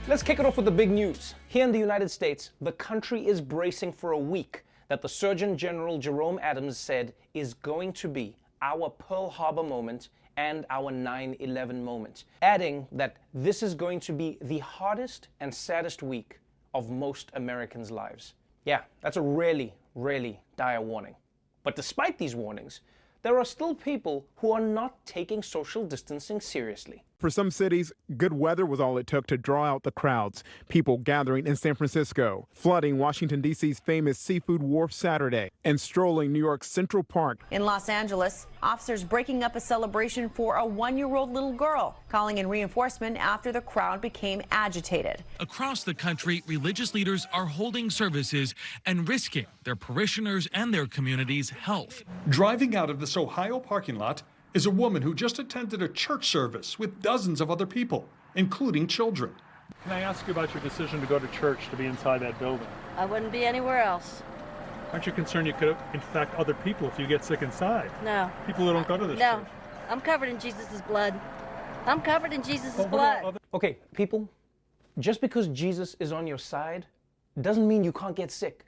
Let's kick it off with the big news. Here in the United States, the country is bracing for a week that the Surgeon General Jerome Adams said is going to be our Pearl Harbor moment and our 9/11 moment, adding that this is going to be the hardest and saddest week of most Americans' lives. Yeah, that's a really, really dire warning. But despite these warnings, there are still people who are not taking social distancing seriously. For some cities, good weather was all it took to draw out the crowds. People gathering in San Francisco, flooding Washington, D.C.'s famous Seafood Wharf Saturday, and strolling New York's Central Park. In Los Angeles, officers breaking up a celebration for a 1-year-old little girl, calling in reinforcement after the crowd became agitated. Across the country, religious leaders are holding services and risking their parishioners and their community's health. Driving out of this Ohio parking lot is a woman who just attended a church service with dozens of other people, including children. Can I ask you about your decision to go to church, to be inside that building? I wouldn't be anywhere else. Aren't you concerned you could infect other people if you get sick inside? No. People who don't go to this No. church. I'm covered in Jesus' blood. I'm covered in Jesus' blood. Okay, people, just because Jesus is on your side doesn't mean you can't get sick.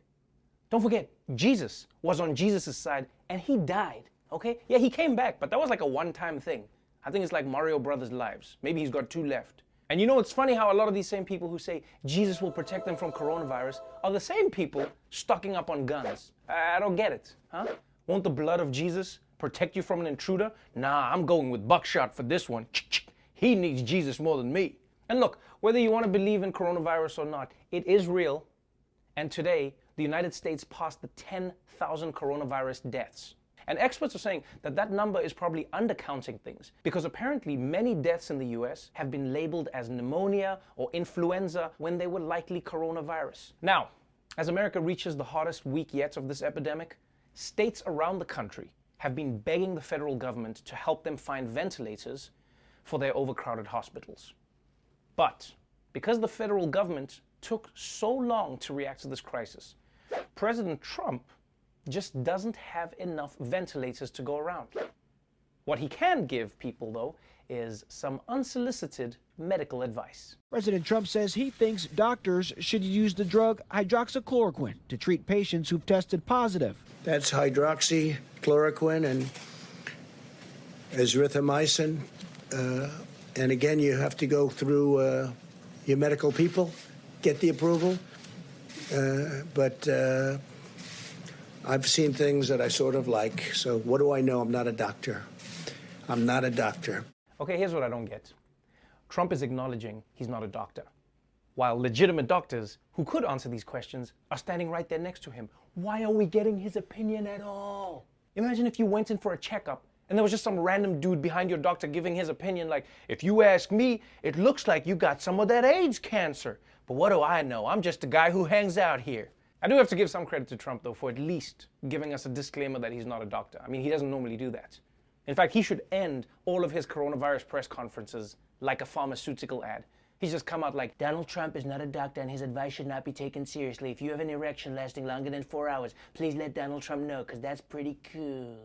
Don't forget, Jesus was on Jesus' side and he died. Okay? Yeah, he came back, but that was like a one-time thing. I think it's like Mario Brothers' lives. Maybe he's got 2 left. And you know, it's funny how a lot of these same people who say Jesus will protect them from coronavirus are the same people stocking up on guns. I don't get it, huh? Won't the blood of Jesus protect you from an intruder? Nah, I'm going with buckshot for this one. He needs Jesus more than me. And look, whether you want to believe in coronavirus or not, it is real. And today, the United States passed the 10,000 coronavirus deaths. And experts are saying that that number is probably undercounting things because apparently many deaths in the US have been labeled as pneumonia or influenza when they were likely coronavirus. Now, as America reaches the hardest week yet of this epidemic, states around the country have been begging the federal government to help them find ventilators for their overcrowded hospitals. But because the federal government took so long to react to this crisis, President Trump just doesn't have enough ventilators to go around. What he can give people, though, is some unsolicited medical advice. President Trump says he thinks doctors should use the drug HYDROXYCHLOROQUINE to treat patients who've tested positive. That's hydroxychloroquine and azithromycin. And again, you have to go through your medical people, get the approval. But I've seen things that I sort of like. So what do I know? I'm not a doctor. I'm not a doctor. Okay, here's what I don't get. Trump is acknowledging he's not a doctor, while legitimate doctors who could answer these questions are standing right there next to him. Why are we getting his opinion at all? Imagine if you went in for a checkup and there was just some random dude behind your doctor giving his opinion like, if you ask me, it looks like you got some of that AIDS cancer. But what do I know? I'm just a guy who hangs out here. I do have to give some credit to Trump, though, for at least giving us a disclaimer that he's not a doctor. I mean, he doesn't normally do that. In fact, he should end all of his coronavirus press conferences like a pharmaceutical ad. He's just come out like, Donald Trump is not a doctor and his advice should not be taken seriously. If you have an erection lasting longer than 4 hours, please let Donald Trump know, because that's pretty cool.